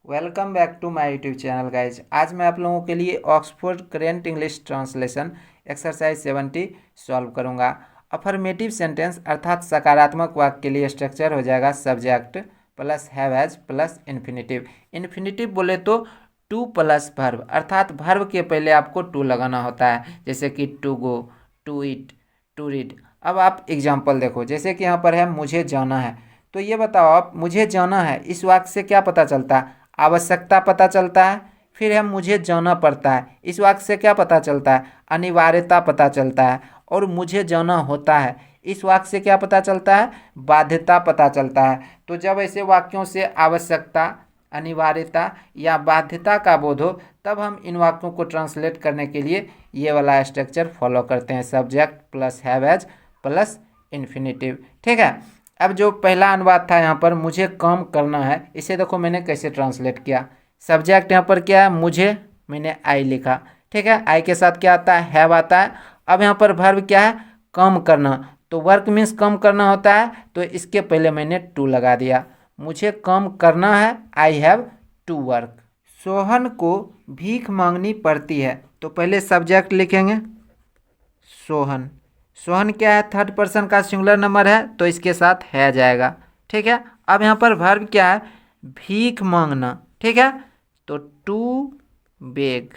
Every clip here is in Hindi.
Welcome back to my YouTube channel guys. आज मैं आप लोगों के लिए Oxford current English translation exercise 70 solve करूंगा। अफर्मेटिव सेंटेंस अर्थात सकारात्मक वाक्य के लिए स्ट्रक्चर हो जाएगा subject plus have as plus infinitive. Infinitive बोले तो टू प्लस वर्ब, अर्थात वर्ब के पहले आपको टू लगाना होता है, जैसे कि to go, to eat, to read. अब आप एग्जाम्पल देखो, जैसे कि यहाँ पर है मुझे जाना है। तो ये बताओ आप, मुझे जाना है इस वाक्य से क्या पता चलता है? आवश्यकता पता चलता है। फिर है मुझे जाना पड़ता है, इस वाक्य से क्या पता चलता है? अनिवार्यता पता चलता है। और मुझे जाना होता है, इस वाक्य से क्या पता चलता है? बाध्यता पता चलता है। तो जब ऐसे वाक्यों से आवश्यकता, अनिवार्यता या बाध्यता का बोध हो, तब हम इन वाक्यों को ट्रांसलेट करने के लिए ये वाला स्ट्रक्चर फॉलो करते हैं, subject plus have as plus infinitive. ठीक है। अब जो पहला अनुवाद था यहाँ पर, मुझे काम करना है, इसे देखो मैंने कैसे ट्रांसलेट किया। सब्जेक्ट यहाँ पर क्या है? मुझे, मैंने आई लिखा। ठीक है। आई के साथ क्या आता है? हैव आता है। अब यहाँ पर वर्ब क्या है? काम करना। तो वर्क मीन्स काम करना होता है, तो इसके पहले मैंने टू लगा दिया। मुझे काम करना है, I have to work. Sohan को भीख मांगनी पड़ती है, तो पहले सब्जेक्ट लिखेंगे सोहन। सोहन क्या है? थर्ड पर्सन का सिंगुलर नंबर है, तो इसके साथ है जाएगा। ठीक है। अब यहाँ पर वर्ब क्या है? भीख मांगना। ठीक है। तो टू बेग,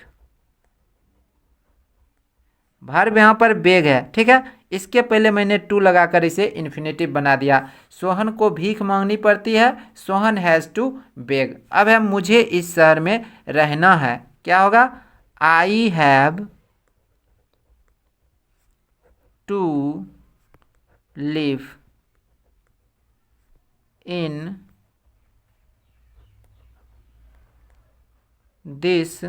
वर्ब यहाँ पर बेग है। ठीक है। इसके पहले मैंने टू लगाकर इसे इन्फिनेटिव बना दिया। सोहन को भीख मांगनी पड़ती है, सोहन हैज़ टू बेग। अब है मुझे इस शहर में रहना है, क्या होगा? I have to live in this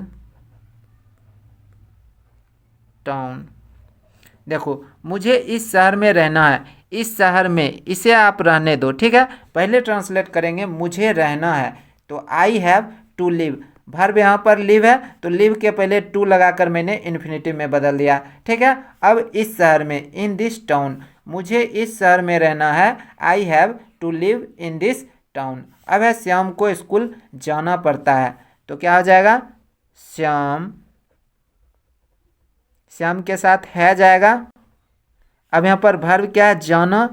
town. देखो, मुझे इस शहर में रहना है, इस शहर में, इसे आप रहने दो। ठीक है। पहले ट्रांसलेट करेंगे, मुझे रहना है, तो I have to live. Verb यहाँ पर लिव है, तो लिव के पहले टू लगाकर मैंने इन्फिनिटिव में बदल दिया। ठीक है। अब इस शहर में, इन दिस टाउन, मुझे इस शहर में रहना है, I have to live in this town. अब है श्याम को स्कूल जाना पड़ता है, तो क्या हो जाएगा? श्याम, श्याम के साथ है जाएगा। अब यहाँ पर वर्ब क्या है? जाना,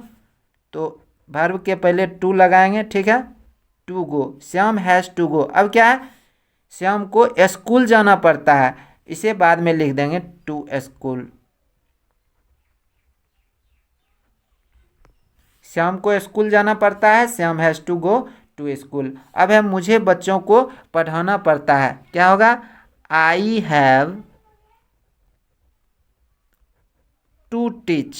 तो वर्ब के पहले टू लगाएंगे। ठीक है। To go, Shyam has to go. अब क्या है? श्याम को स्कूल जाना पड़ता है, इसे बाद में लिख देंगे टू स्कूल। श्याम को स्कूल जाना पड़ता है, Shyam has to go to school. अब है मुझे बच्चों को पढ़ाना पड़ता है, क्या होगा? I have to teach.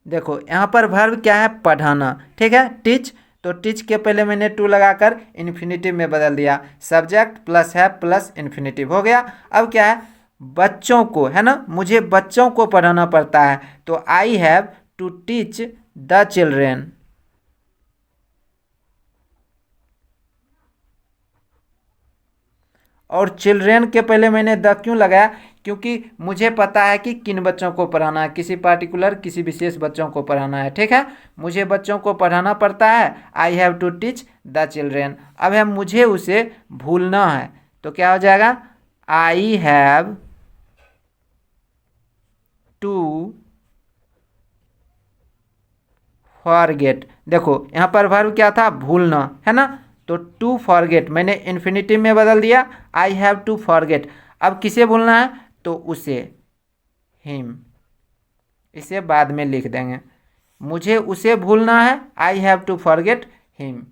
देखो यहाँ पर वर्ब क्या है? पढ़ाना। ठीक है। टीच, तो टीच के पहले मैंने टू लगाकर इन्फिनिटिव में बदल दिया, सब्जेक्ट प्लस है प्लस इन्फिनिटिव हो गया। अब क्या है? बच्चों को, है ना, मुझे बच्चों को पढ़ाना पड़ता है, तो I have to teach the children. और चिल्ड्रेन के पहले मैंने द क्यों लगाया? क्योंकि मुझे पता है कि किन बच्चों को पढ़ाना है, किसी पार्टिकुलर, किसी विशेष बच्चों को पढ़ाना है। ठीक है। मुझे बच्चों को पढ़ाना पड़ता है, I have to teach the children. अब है मुझे उसे भूलना है, तो क्या हो जाएगा? I have to forget. देखो यहाँ पर वर्ब क्या था? भूलना, है ना, तो टू फॉरगेट मैंने इन्फिनिटिव में बदल दिया, आई हैव टू फॉरगेट। अब किसे भूलना है? तो उसे, हिम, इसे बाद में लिख देंगे। मुझे उसे भूलना है, I have to forget him.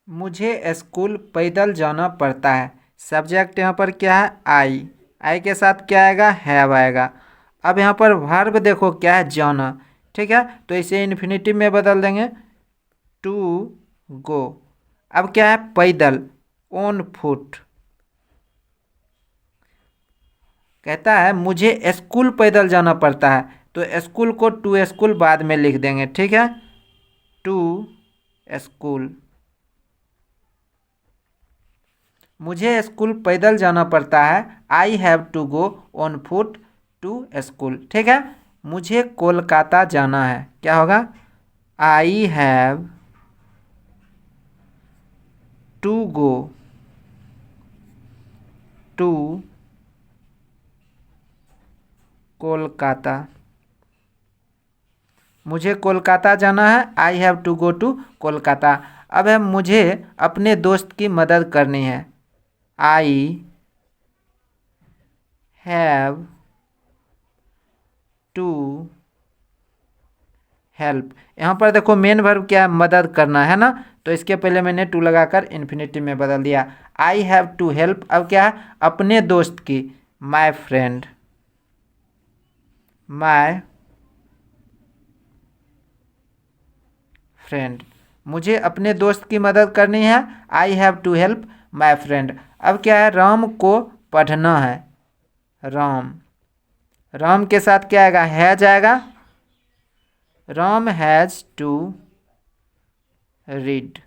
मुझे स्कूल पैदल जाना पड़ता है, सब्जेक्ट यहाँ पर क्या है? आई। आई के साथ क्या आएगा? हैव आएगा। अब यहाँ पर वर्ब देखो क्या है? जाना। ठीक है। तो इसे इन्फिनिटिव में बदल देंगे, टू गो। अब क्या है? पैदल, ऑन फुट। कहता है मुझे स्कूल पैदल जाना पड़ता है, तो स्कूल को टू स्कूल बाद में लिख देंगे। ठीक है। टू स्कूल, मुझे स्कूल पैदल जाना पड़ता है, I have to go on foot to school. ठीक है। मुझे कोलकाता जाना है, क्या होगा? I have to go to Kolkata. मुझे कोलकाता जाना है। I have to go to Kolkata. अब है मुझे अपने दोस्त की मदद करनी है। I have to help. यहाँ पर देखो मेन वर्ब क्या है, मदद करना है ना, तो इसके पहले मैंने टू लगाकर इन्फिनेटिव में बदल दिया। आई हैव टू हेल्प अब क्या है, अपने दोस्त की, माई फ्रेंड, माई फ्रेंड। मुझे अपने दोस्त की मदद करनी है। I have to help my friend. अब क्या है, राम को पढ़ना है। राम, राम के साथ क्या आएगा, हैज आएगा। Ram has to read.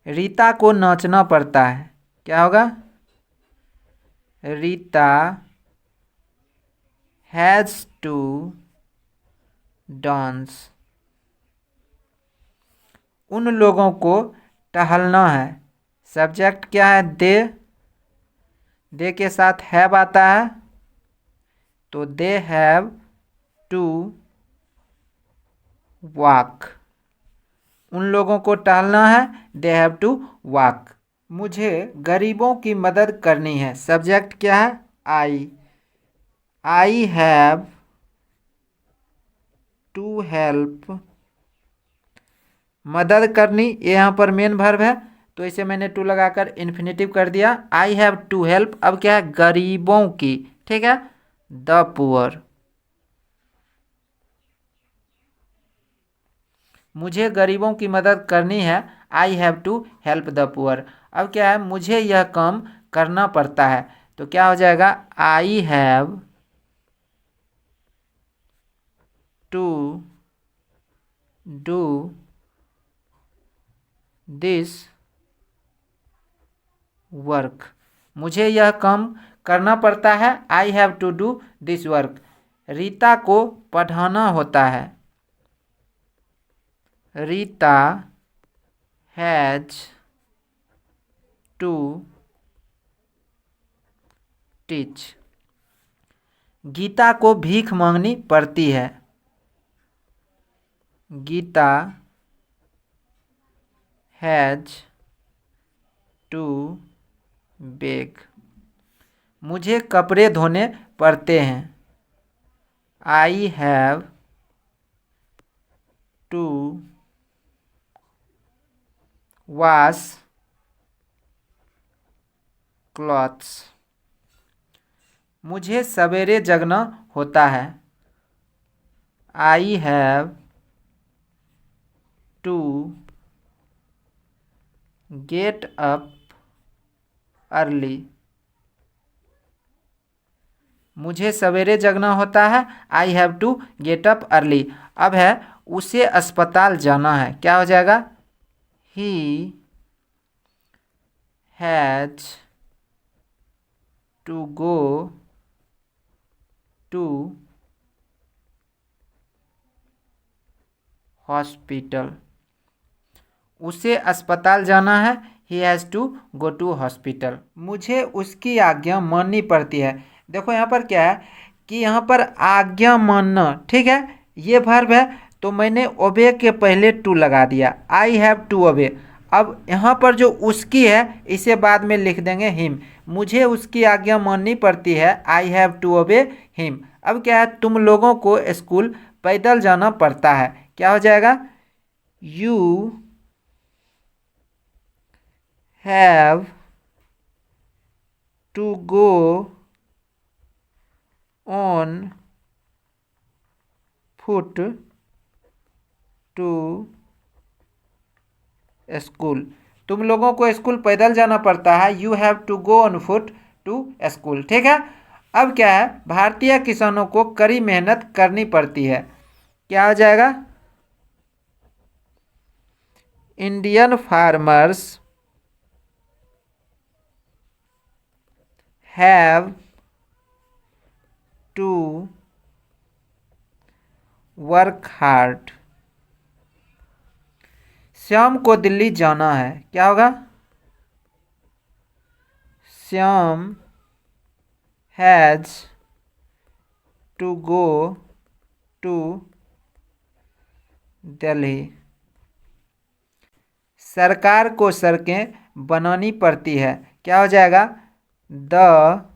Rita को नाचना पड़ता है। क्या होगा, रीता हैज टू डांस। उन लोगों को टहलना है। सब्जेक्ट क्या है, दे के साथ हैव आता है, तो दे हैव टू वॉक। उन लोगों को टहलना है, दे हैव टू वॉक। मुझे गरीबों की मदद करनी है। सब्जेक्ट क्या है, आई हैव टू हेल्प। मदद करनी, ये यहाँ पर मेन वर्ब है, तो इसे मैंने टू लगाकर इन्फिनेटिव कर दिया। आई हैव टू हेल्प अब क्या है, गरीबों की, ठीक है, द पुअर। मुझे गरीबों की मदद करनी है। I have to help the poor. अब क्या है, मुझे यह काम करना पड़ता है, तो क्या हो जाएगा, I have to do this work. मुझे यह काम करना पड़ता है। I have to do this work. Rita को पढ़ाना होता है। Rita has to teach. Gita को भीख मांगनी पड़ती है। Gita has to beg. मुझे कपड़े धोने पड़ते हैं। I have to wash clothes. मुझे सवेरे जगना होता है। I have to get up early. मुझे सवेरे जगना होता है। I have to get up early. अब है उसे अस्पताल जाना है। क्या हो जाएगा, he has to go to hospital. उसे अस्पताल जाना है। He has to go to hospital. मुझे उसकी आज्ञा माननी पड़ती है। देखो यहाँ पर क्या है कि यहाँ पर आज्ञा मानना, ठीक है, ये वर्ब है, तो मैंने ओबे के पहले टू लगा दिया। आई हैव टू ओबे। अब यहाँ पर जो उसकी है इसे बाद में लिख देंगे हिम। मुझे उसकी आज्ञा माननी पड़ती है। I have to obey him. अब क्या है, तुम लोगों को स्कूल पैदल जाना पड़ता है। क्या हो जाएगा, you have to go on foot to school. तुम लोगों को स्कूल पैदल जाना पड़ता है। You have to go on foot to school, ठीक है। अब क्या है, भारतीय किसानों को कड़ी मेहनत करनी पड़ती है। क्या हो जाएगा, Indian farmers have to work hard. Shyam को दिल्ली जाना है, क्या होगा? Shyam has to go to Delhi. सरकार को सड़कें बनानी पड़ती है, क्या हो जाएगा? The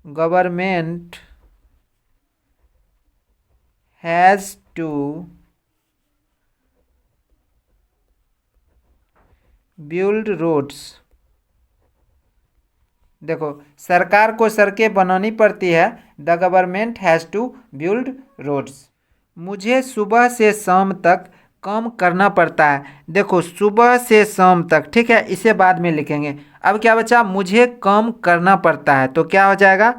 government has to build roads. देखो, सरकार को सड़कें बनानी पड़ती है, the government has to build roads. मुझे सुबह से शाम तक काम करना पड़ता है। देखो, सुबह से शाम तक, ठीक है, इसे बाद में लिखेंगे। अब क्या बचा? मुझे काम करना पड़ता है, तो क्या हो जाएगा?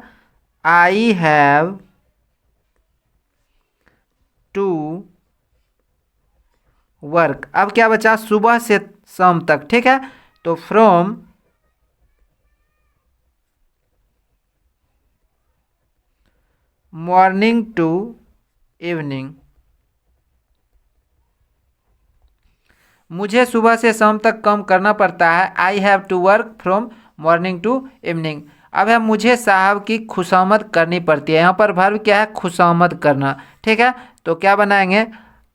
I have to work. अब क्या बचा? सुबह से शाम तक, ठीक है, तो फ्रॉम मॉर्निंग टू इवनिंग। मुझे सुबह से शाम तक काम करना पड़ता है। I have to work from morning to evening. अब है मुझे साहब की खुशामद करनी पड़ती है। यहाँ पर वर्ब क्या है? खुशामद करना, ठीक है, तो क्या बनाएंगे?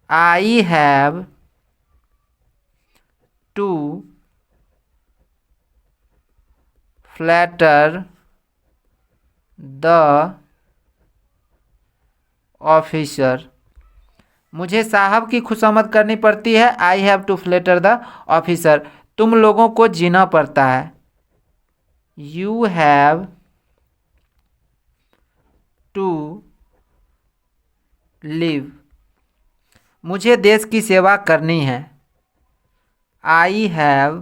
I have to flatter the officer. मुझे साहब की खुशामद करनी पड़ती है। I have to flatter the officer. तुम लोगों को जीना पड़ता है। You have to live. मुझे देश की सेवा करनी है। I have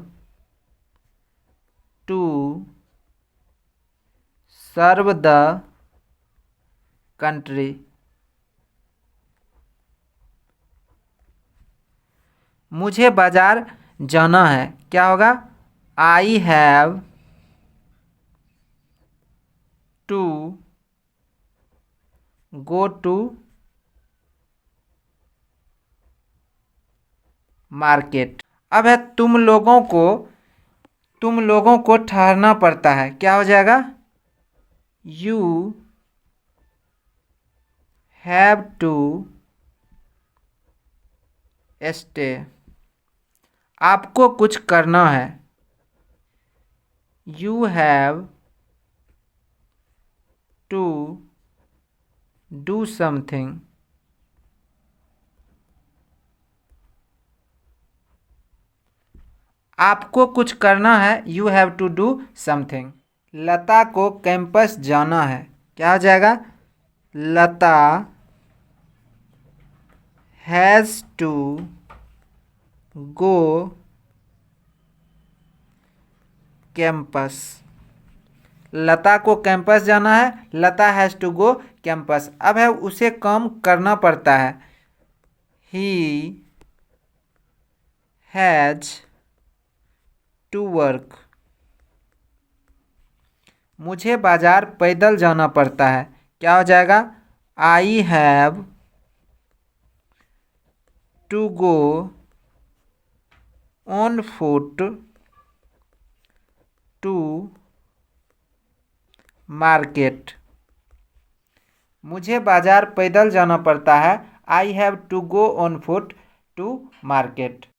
to serve the country. मुझे बाजार जाना है, क्या होगा? I have to go to market. अब है तुम लोगों को ठहरना पड़ता है, क्या हो जाएगा? You have to stay. आपको कुछ करना है। You have to do something. आपको कुछ करना है। You have to do something. Lata को कैंपस जाना है, क्या हो जाएगा? Lata has to go campus. Lata को कैंपस जाना है। Lata has to go campus. अब है उसे काम करना पड़ता है। He has to work. मुझे बाजार पैदल जाना पड़ता है, क्या हो जाएगा? I have to go on foot to market. मुझे बाजार पैदल जाना पड़ता है। I have to go on foot to market.